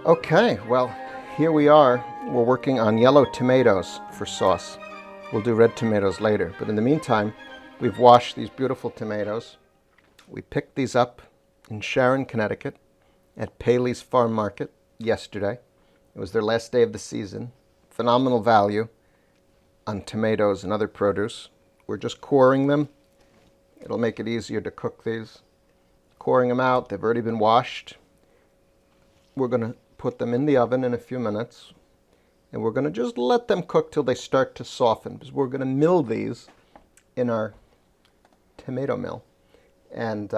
Okay, well, here we are. We're working on yellow tomatoes for sauce. We'll do red tomatoes later, but in the meantime, we've washed these beautiful tomatoes. We picked these up in Sharon, Connecticut at Paley's Farm Market yesterday. It was their last day of the season. Phenomenal value on tomatoes and other produce. We're just coring them. It'll make it easier to cook these. Coring them out, they've already been washed. We're going to put them in the oven in a few minutes, and we're going to just let them cook till they start to soften, because we're going to mill these in our tomato mill. And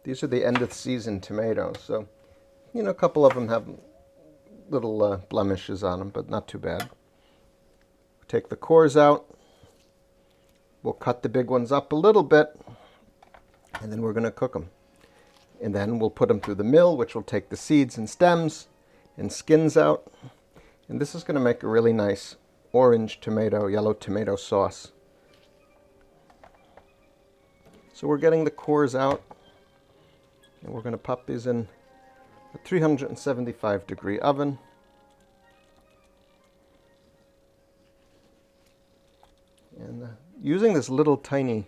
these are the end of the season tomatoes, so a couple of them have little blemishes on them, but not too bad. Take the cores out. We'll cut the big ones up a little bit, and then we're going to cook them. And then we'll put them through the mill, which will take the seeds and stems and skins out. And this is going to make a really nice orange tomato, yellow tomato sauce. So we're getting the cores out, and we're going to pop these in a 375-degree oven. And using this little tiny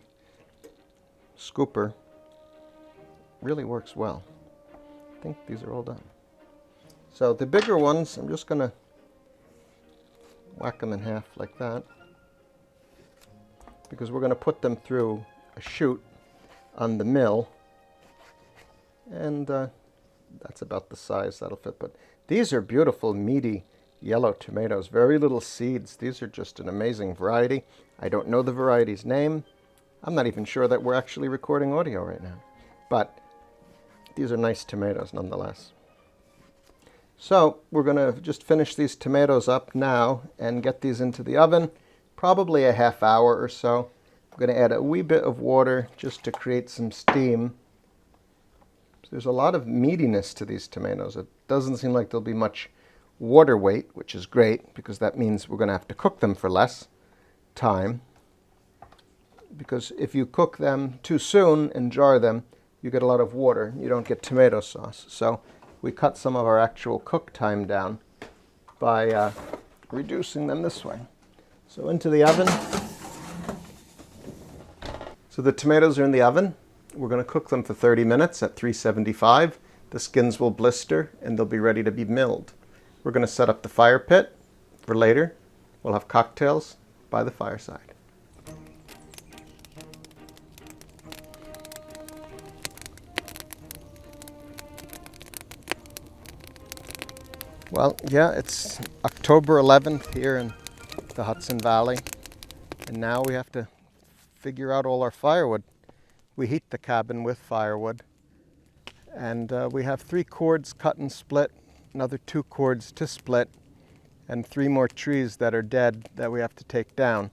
scooper really works well. I think these are all done. So the bigger ones, I'm just going to whack them in half like that, because we're going to put them through a chute on the mill, and that's about the size that'll fit. But these are beautiful, meaty yellow tomatoes, very little seeds. These are just an amazing variety. I don't know the variety's name. I'm not even sure that we're actually recording audio right now, but these are nice tomatoes nonetheless. So we're going to just finish these tomatoes up now and get these into the oven, probably a half hour or so. I'm going to add a wee bit of water just to create some steam. So there's a lot of meatiness to these tomatoes. It doesn't seem like there'll be much water weight, which is great, because that means we're going to have to cook them for less time. Because if you cook them too soon and jar them, you get a lot of water. You don't get tomato sauce. So we cut some of our actual cook time down by reducing them this way. So into the oven. So the tomatoes are in the oven. We're going to cook them for 30 minutes at 375. The skins will blister and they'll be ready to be milled. We're going to set up the fire pit for later. We'll have cocktails by the fireside. Well, yeah, it's October 11th here in the Hudson Valley, and now we have to figure out all our firewood. We heat the cabin with firewood, and we have 3 cords cut and split, another 2 cords to split, and 3 more trees that are dead that we have to take down.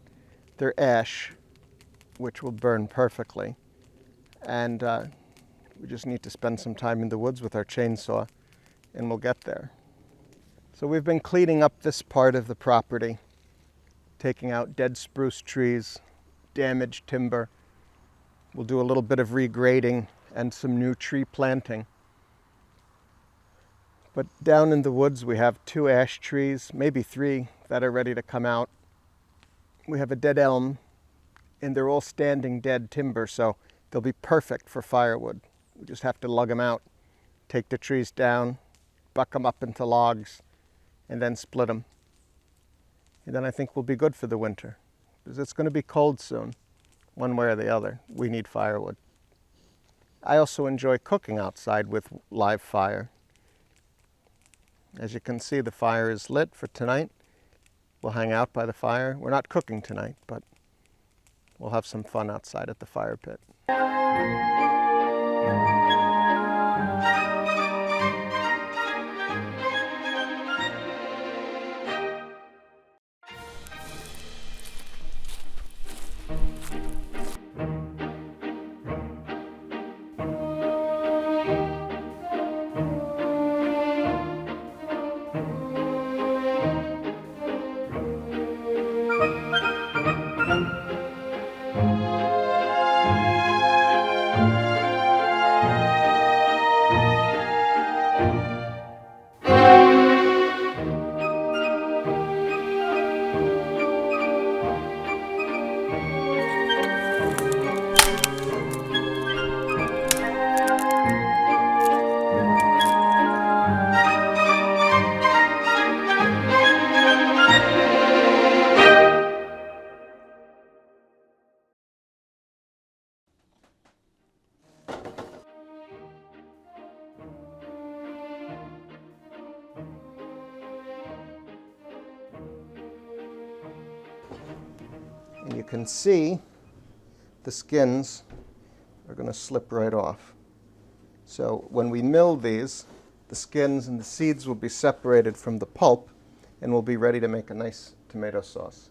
They're ash, which will burn perfectly, and we just need to spend some time in the woods with our chainsaw, and we'll get there. So we've been cleaning up this part of the property, taking out dead spruce trees, damaged timber. We'll do a little bit of regrading and some new tree planting. But down in the woods we have 2 ash trees, maybe 3, that are ready to come out. We have a dead elm, and they're all standing dead timber, so they'll be perfect for firewood. We just have to lug them out, take the trees down, buck them up into logs, and then split them. And then I think we'll be good for the winter, because it's going to be cold soon, one way or the other. We need firewood. I also enjoy cooking outside with live fire. As you can see, the fire is lit for tonight. We'll hang out by the fire. We're not cooking tonight, but we'll have some fun outside at the fire pit. And you can see the skins are going to slip right off. So when we mill these, the skins and the seeds will be separated from the pulp, and we'll be ready to make a nice tomato sauce.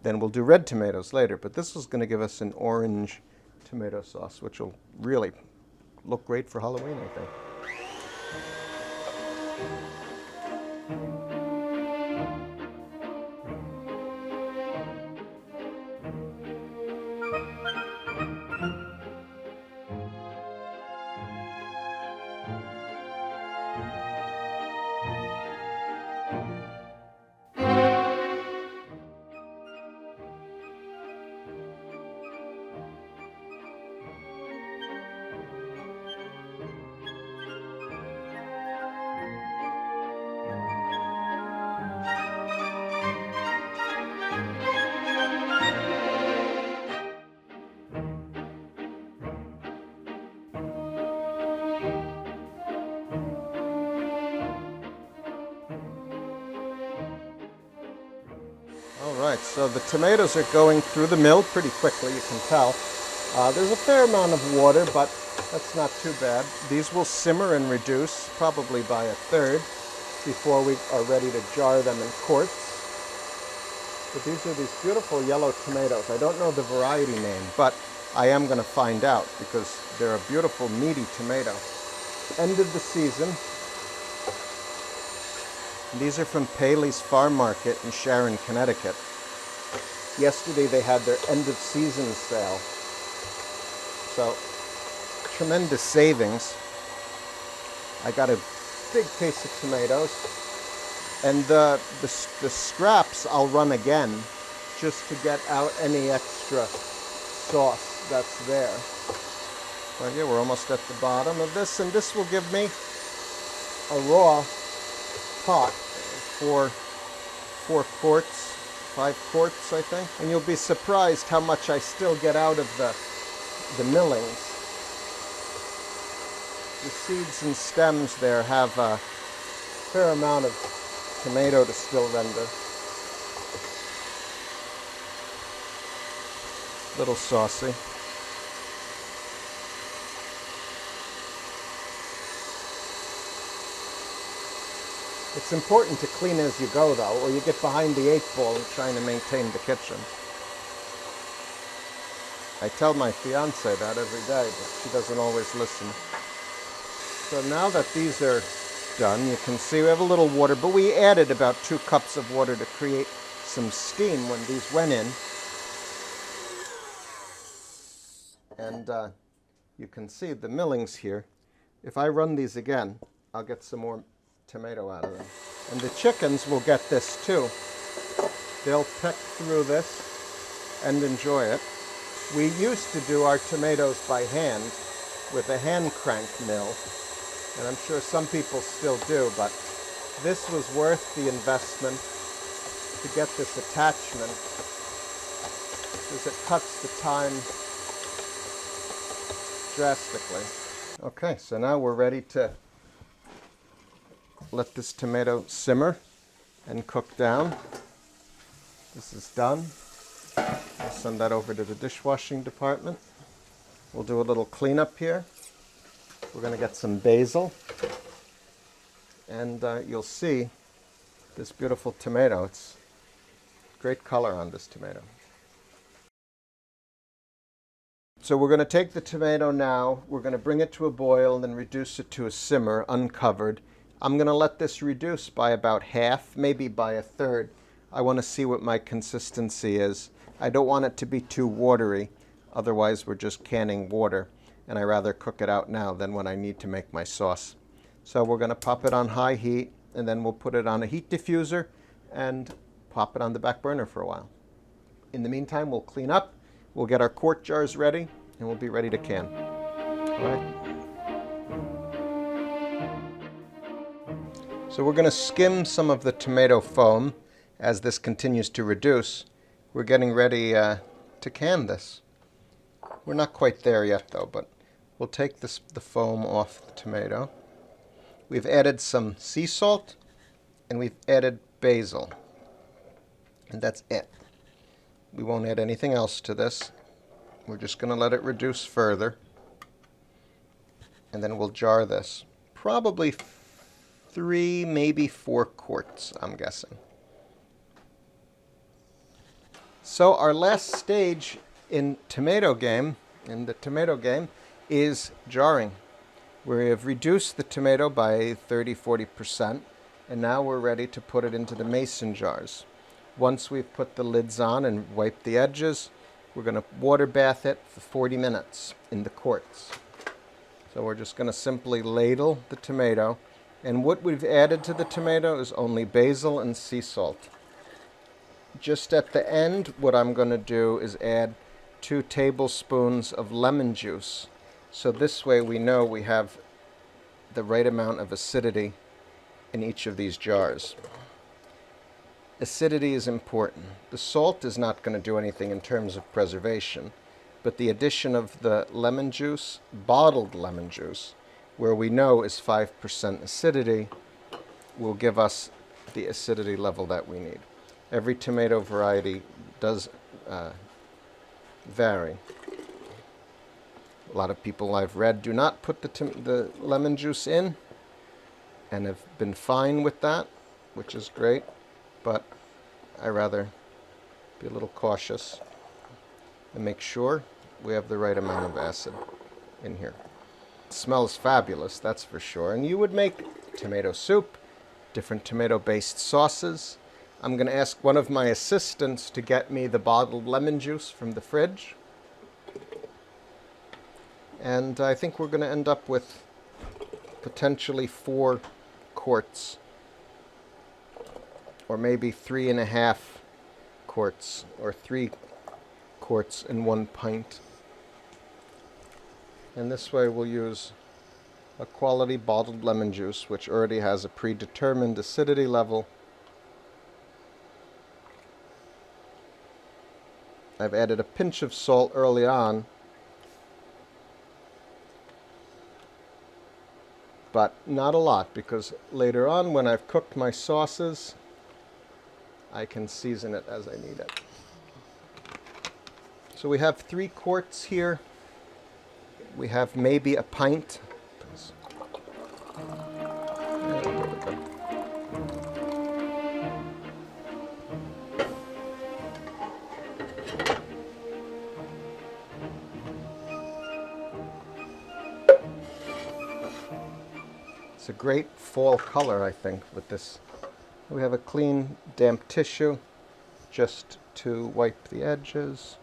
Then we'll do red tomatoes later, but this is going to give us an orange tomato sauce, which will really look great for Halloween, I think. All right, so the tomatoes are going through the mill pretty quickly, you can tell. There's a fair amount of water, but that's not too bad. These will simmer and reduce, probably by a third, before we are ready to jar them in quarts. But these are these beautiful yellow tomatoes. I don't know the variety name, but I am going to find out because they're a beautiful, meaty tomato. End of the season. These are from Paley's Farm Market in Sharon, Connecticut. Yesterday they had their end of season sale. So, tremendous savings. I got a big case of tomatoes. And the scraps I'll run again just to get out any extra sauce that's there. Well, yeah, we're almost at the bottom of this, and this will give me a raw pot for 4 quarts, 5 quarts, I think. And you'll be surprised how much I still get out of the millings. The seeds and stems there have a fair amount of tomato to still render. Little saucy. It's important to clean as you go, though, or you get behind the 8 ball trying to maintain the kitchen. I tell my fiance that every day, but she doesn't always listen. So now that these are done, you can see we have a little water, but we added about 2 cups of water to create some steam when these went in. And you can see the millings here. If I run these again, I'll get some more tomato out of them. And the chickens will get this too. They'll peck through this and enjoy it. We used to do our tomatoes by hand with a hand crank mill, and I'm sure some people still do, but this was worth the investment to get this attachment because it cuts the time drastically. Okay, so now we're ready to let this tomato simmer and cook down. This is done. I'll send that over to the dishwashing department. We'll do a little cleanup here. We're going to get some basil. And you'll see this beautiful tomato. It's great color on this tomato. So we're going to take the tomato now. We're going to bring it to a boil and then reduce it to a simmer uncovered. I'm going to let this reduce by about half, maybe by a third. I want to see what my consistency is. I don't want it to be too watery, otherwise we're just canning water, and I rather cook it out now than when I need to make my sauce. So we're going to pop it on high heat, and then we'll put it on a heat diffuser and pop it on the back burner for a while. In the meantime, we'll clean up, we'll get our quart jars ready, and we'll be ready to can. All right. So we're going to skim some of the tomato foam as this continues to reduce. We're getting ready to can this. We're not quite there yet though, but we'll take the foam off the tomato. We've added some sea salt and we've added basil. And that's it. We won't add anything else to this. We're just going to let it reduce further. And then we'll jar this. Probably 3, maybe 4 quarts, I'm guessing. So our last stage in the tomato game, is jarring. We have reduced the tomato by 30-40%, and now we're ready to put it into the mason jars. Once we've put the lids on and wiped the edges, we're going to water bath it for 40 minutes in the quarts. So we're just going to simply ladle the tomato, and what we've added to the tomato is only basil and sea salt. Just at the end, what I'm going to do is add 2 tablespoons of lemon juice. So this way we know we have the right amount of acidity in each of these jars. Acidity is important. The salt is not going to do anything in terms of preservation, but the addition of the lemon juice, bottled lemon juice, where we know is 5% acidity, will give us the acidity level that we need. Every tomato variety does vary. A lot of people I've read do not put the lemon juice in and have been fine with that, which is great, but I rather be a little cautious and make sure we have the right amount of acid in here. It smells fabulous, that's for sure. And you would make tomato soup, different tomato-based sauces. I'm going to ask one of my assistants to get me the bottled lemon juice from the fridge. And I think we're going to end up with potentially 4 quarts, or maybe 3.5 quarts, or 3 quarts in 1 pint. And this way we'll use a quality bottled lemon juice, which already has a predetermined acidity level. I've added a pinch of salt early on, but not a lot, because later on when I've cooked my sauces, I can season it as I need it. So we have 3 quarts here. We have maybe a pint. There we go. It's a great fall color, I think, with this. We have a clean, damp tissue just to wipe the edges.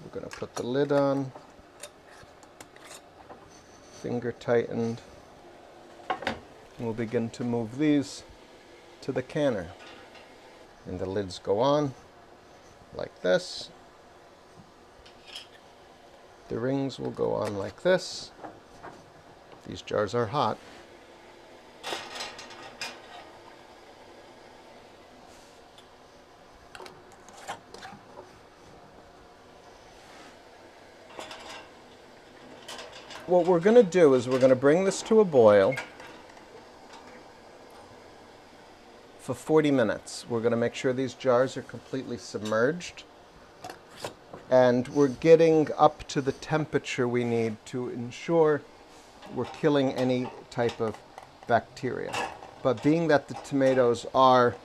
We're going to put the lid on, finger tightened, and we'll begin to move these to the canner. And the lids go on like this. The rings will go on like this. These jars are hot. What we're going to do is we're going to bring this to a boil for 40 minutes. We're going to make sure these jars are completely submerged, and we're getting up to the temperature we need to ensure we're killing any type of bacteria. But being that the tomatoes are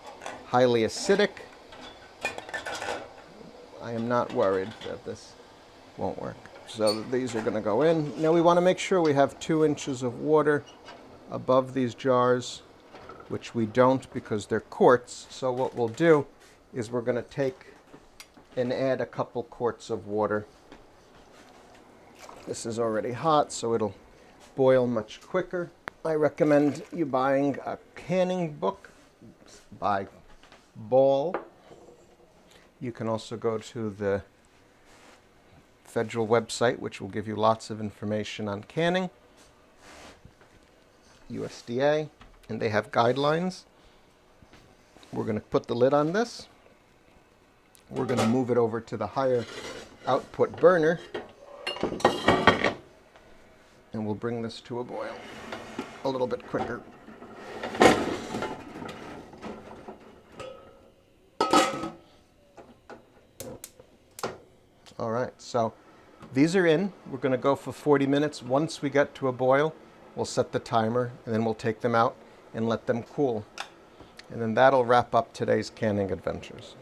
highly acidic, I am not worried that this won't work. So these are going to go in. Now we want to make sure we have 2 inches of water above these jars, which we don't because they're quarts. So what we'll do is we're going to take and add a couple quarts of water. This is already hot, so it'll boil much quicker. I recommend you buying a canning book by Ball. You can also go to the federal website, which will give you lots of information on canning, USDA, and they have guidelines. We're going to put the lid on this. We're going to move it over to the higher output burner, and we'll bring this to a boil a little bit quicker. All right, so these are in. We're going to go for 40 minutes. Once we get to a boil, we'll set the timer, and then we'll take them out and let them cool. And then that'll wrap up today's canning adventures.